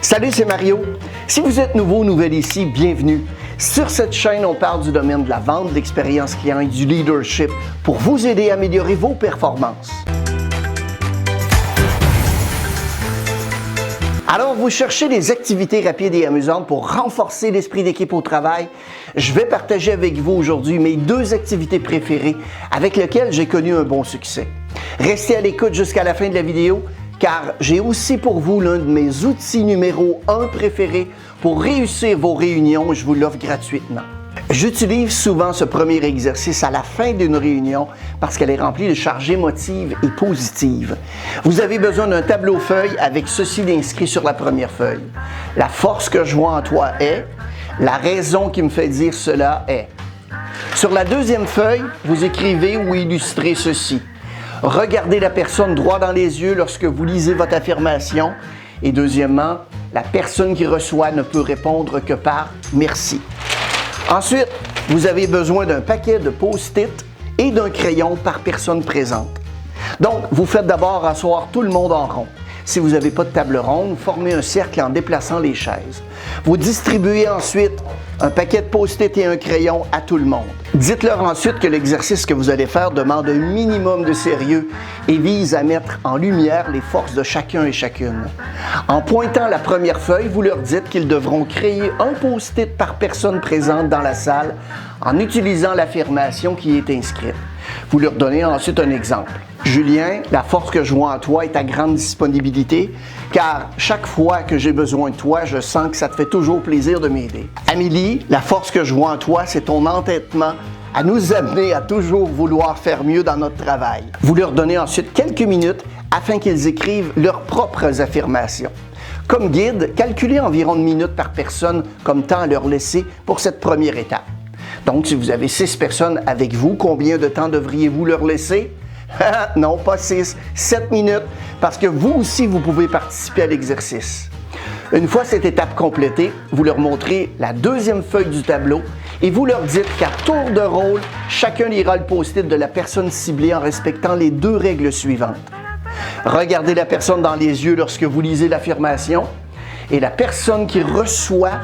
Salut, c'est Mario. Si vous êtes nouveau ou nouvelle ici, bienvenue. Sur cette chaîne, on parle du domaine de la vente, de l'expérience client et du leadership pour vous aider à améliorer vos performances. Alors, vous cherchez des activités rapides et amusantes pour renforcer l'esprit d'équipe au travail? Je vais partager avec vous aujourd'hui mes 2 activités préférées avec lesquelles j'ai connu un bon succès. Restez à l'écoute jusqu'à la fin de la vidéo, car j'ai aussi pour vous l'un de mes outils numéro 1 préférés pour réussir vos réunions et je vous l'offre gratuitement. J'utilise souvent ce premier exercice à la fin d'une réunion parce qu'elle est remplie de charges émotives et positives. Vous avez besoin d'un tableau feuille avec ceci inscrit sur la première feuille. La force que je vois en toi est, la raison qui me fait dire cela est. Sur la deuxième feuille, vous écrivez ou illustrez ceci. Regardez la personne droit dans les yeux lorsque vous lisez votre affirmation. Et deuxièmement, la personne qui reçoit ne peut répondre que par « merci ». Ensuite, vous avez besoin d'un paquet de post-it et d'un crayon par personne présente. Donc, vous faites d'abord asseoir tout le monde en rond. Si vous n'avez pas de table ronde, formez un cercle en déplaçant les chaises. Vous distribuez ensuite un paquet de post-it et un crayon à tout le monde. Dites-leur ensuite que l'exercice que vous allez faire demande un minimum de sérieux et vise à mettre en lumière les forces de chacun et chacune. En pointant la première feuille, vous leur dites qu'ils devront créer un post-it par personne présente dans la salle en utilisant l'affirmation qui est inscrite. Vous leur donnez ensuite un exemple. Julien, la force que je vois en toi est ta grande disponibilité, car chaque fois que j'ai besoin de toi, je sens que ça te fait toujours plaisir de m'aider. Amélie, la force que je vois en toi, c'est ton entêtement à nous amener à toujours vouloir faire mieux dans notre travail. Vous leur donnez ensuite quelques minutes afin qu'ils écrivent leurs propres affirmations. Comme guide, calculez environ une minute par personne comme temps à leur laisser pour cette première étape. Donc, si vous avez 6 personnes avec vous, combien de temps devriez-vous leur laisser? Non, pas 6, 7 minutes, parce que vous aussi, vous pouvez participer à l'exercice. Une fois cette étape complétée, vous leur montrez la deuxième feuille du tableau et vous leur dites qu'à tour de rôle, chacun lira le post-it de la personne ciblée en respectant les 2 règles suivantes. Regardez la personne dans les yeux lorsque vous lisez l'affirmation et la personne qui reçoit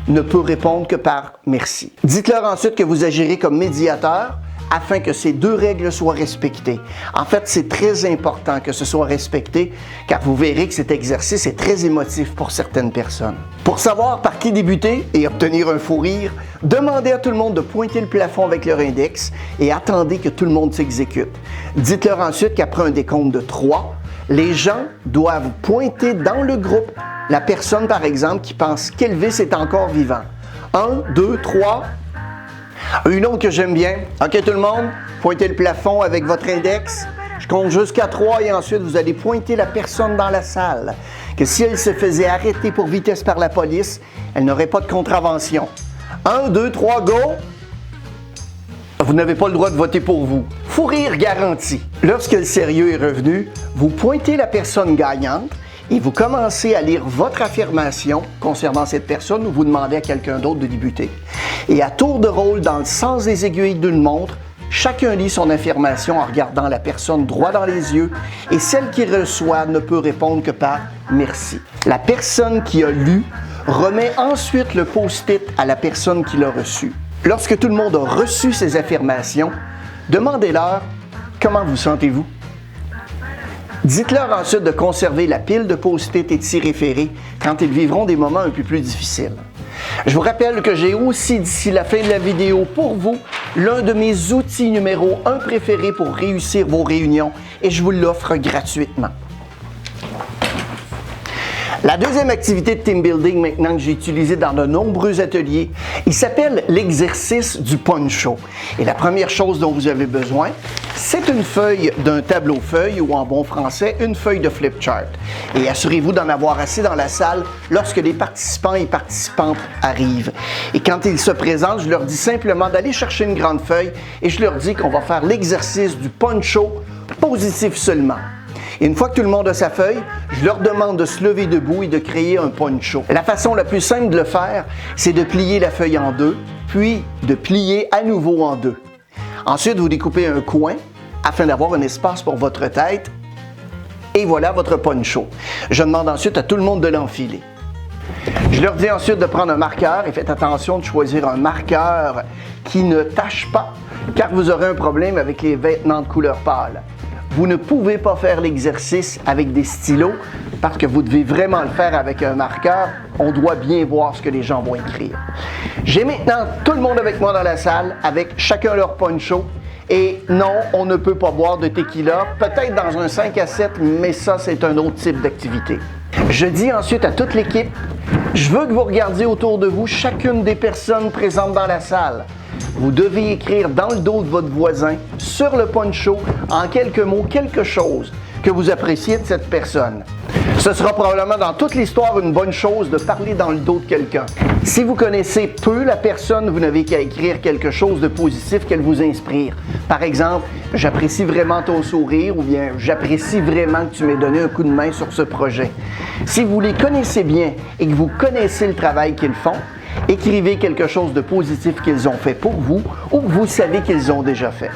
ne peut répondre que par « merci ». Dites-leur ensuite que vous agirez comme médiateur afin que ces 2 règles soient respectées. En fait, c'est très important que ce soit respecté, car vous verrez que cet exercice est très émotif pour certaines personnes. Pour savoir par qui débuter et obtenir un fou rire, demandez à tout le monde de pointer le plafond avec leur index et attendez que tout le monde s'exécute. Dites-leur ensuite qu'après un décompte de 3, les gens doivent pointer dans le groupe la personne, par exemple, qui pense qu'Elvis est encore vivant. 1, 2, 3... Une autre que j'aime bien. OK, tout le monde, pointez le plafond avec votre index. Je compte jusqu'à 3 et ensuite, vous allez pointer la personne dans la salle. Que si elle se faisait arrêter pour vitesse par la police, elle n'aurait pas de contravention. 1, 2, 3, go! Vous n'avez pas le droit de voter pour vous. Fou rire garanti. Lorsque le sérieux est revenu, vous pointez la personne gagnante et vous commencez à lire votre affirmation concernant cette personne ou vous demandez à quelqu'un d'autre de débuter. Et à tour de rôle, dans le sens des aiguilles d'une montre, chacun lit son affirmation en regardant la personne droit dans les yeux et celle qui reçoit ne peut répondre que par « merci ». La personne qui a lu remet ensuite le post-it à la personne qui l'a reçu. Lorsque tout le monde a reçu ces affirmations, demandez-leur « Comment vous sentez-vous » Dites-leur ensuite de conserver la pile de post-it et de s'y référer quand ils vivront des moments un peu plus difficiles. Je vous rappelle que j'ai aussi d'ici la fin de la vidéo pour vous l'un de mes outils numéro 1 préférés pour réussir vos réunions et je vous l'offre gratuitement. La deuxième activité de team building maintenant que j'ai utilisée dans de nombreux ateliers, il s'appelle l'exercice du poncho. Et la première chose dont vous avez besoin, c'est une feuille d'un tableau feuille ou en bon français, une feuille de flip chart. Et assurez-vous d'en avoir assez dans la salle lorsque les participants et participantes arrivent. Et quand ils se présentent, je leur dis simplement d'aller chercher une grande feuille et je leur dis qu'on va faire l'exercice du poncho positif seulement. Et une fois que tout le monde a sa feuille, je leur demande de se lever debout et de créer un poncho. La façon la plus simple de le faire, c'est de plier la feuille en 2, puis de plier à nouveau en 2. Ensuite, vous découpez un coin afin d'avoir un espace pour votre tête. Et voilà votre poncho. Je demande ensuite à tout le monde de l'enfiler. Je leur dis ensuite de prendre un marqueur et faites attention de choisir un marqueur qui ne tache pas, car vous aurez un problème avec les vêtements de couleur pâle. Vous ne pouvez pas faire l'exercice avec des stylos parce que vous devez vraiment le faire avec un marqueur. On doit bien voir ce que les gens vont écrire. J'ai maintenant tout le monde avec moi dans la salle, avec chacun leur poncho. Et non, on ne peut pas boire de tequila, peut-être dans un 5 à 7, mais ça, c'est un autre type d'activité. Je dis ensuite à toute l'équipe, je veux que vous regardiez autour de vous chacune des personnes présentes dans la salle. Vous devez écrire dans le dos de votre voisin, sur le poncho, en quelques mots, quelque chose que vous appréciez de cette personne. Ce sera probablement dans toute l'histoire une bonne chose de parler dans le dos de quelqu'un. Si vous connaissez peu la personne, vous n'avez qu'à écrire quelque chose de positif qu'elle vous inspire. Par exemple, j'apprécie vraiment ton sourire ou bien j'apprécie vraiment que tu m'aies donné un coup de main sur ce projet. Si vous les connaissez bien et que vous connaissez le travail qu'ils font, écrivez quelque chose de positif qu'ils ont fait pour vous ou que vous savez qu'ils ont déjà fait.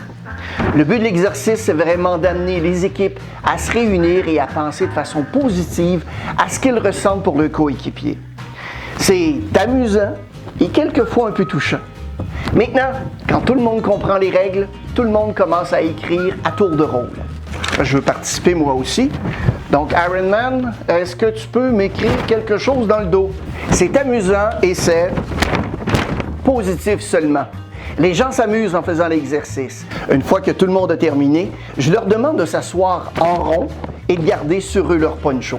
Le but de l'exercice, c'est vraiment d'amener les équipes à se réunir et à penser de façon positive à ce qu'ils ressentent pour leurs coéquipiers. C'est amusant et quelquefois un peu touchant. Maintenant, quand tout le monde comprend les règles, tout le monde commence à écrire à tour de rôle. Je veux participer moi aussi. Donc, Ironman, est-ce que tu peux m'écrire quelque chose dans le dos? C'est amusant et c'est positif seulement. Les gens s'amusent en faisant l'exercice. Une fois que tout le monde a terminé, je leur demande de s'asseoir en rond et de garder sur eux leur poncho.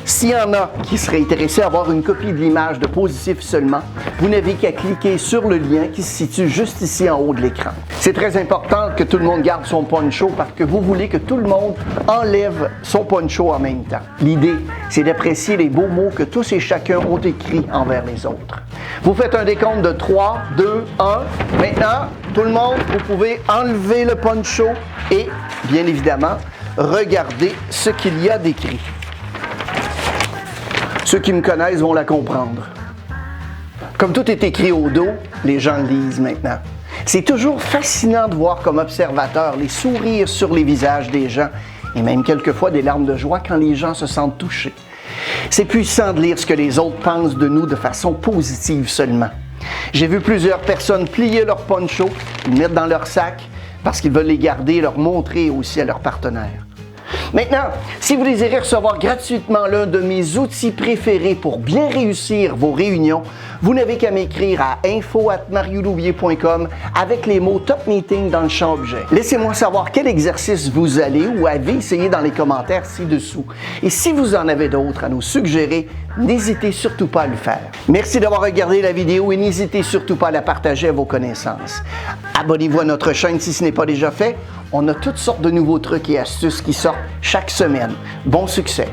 S'il y en a qui seraient intéressés à avoir une copie de l'image de positif seulement, vous n'avez qu'à cliquer sur le lien qui se situe juste ici en haut de l'écran. C'est très important que tout le monde garde son poncho parce que vous voulez que tout le monde enlève son poncho en même temps. L'idée, c'est d'apprécier les beaux mots que tous et chacun ont écrits envers les autres. Vous faites un décompte de 3, 2, 1. Maintenant, tout le monde, vous pouvez enlever le poncho et, bien évidemment, regarder ce qu'il y a d'écrit. Ceux qui me connaissent vont la comprendre. Comme tout est écrit au dos, les gens le lisent maintenant. C'est toujours fascinant de voir comme observateur les sourires sur les visages des gens et même quelquefois des larmes de joie quand les gens se sentent touchés. C'est puissant de lire ce que les autres pensent de nous de façon positive seulement. J'ai vu plusieurs personnes plier leur poncho, le mettre dans leur sac parce qu'ils veulent les garder et leur montrer aussi à leurs partenaires. Maintenant, si vous désirez recevoir gratuitement l'un de mes outils préférés pour bien réussir vos réunions, vous n'avez qu'à m'écrire à info@mariolouvier.com avec les mots Top Meeting dans le champ objet. Laissez-moi savoir quel exercice vous allez ou avez essayé dans les commentaires ci-dessous. Et si vous en avez d'autres à nous suggérer, n'hésitez surtout pas à le faire. Merci d'avoir regardé la vidéo et n'hésitez surtout pas à la partager à vos connaissances. Abonnez-vous à notre chaîne si ce n'est pas déjà fait. On a toutes sortes de nouveaux trucs et astuces qui sortent chaque semaine. Bon succès!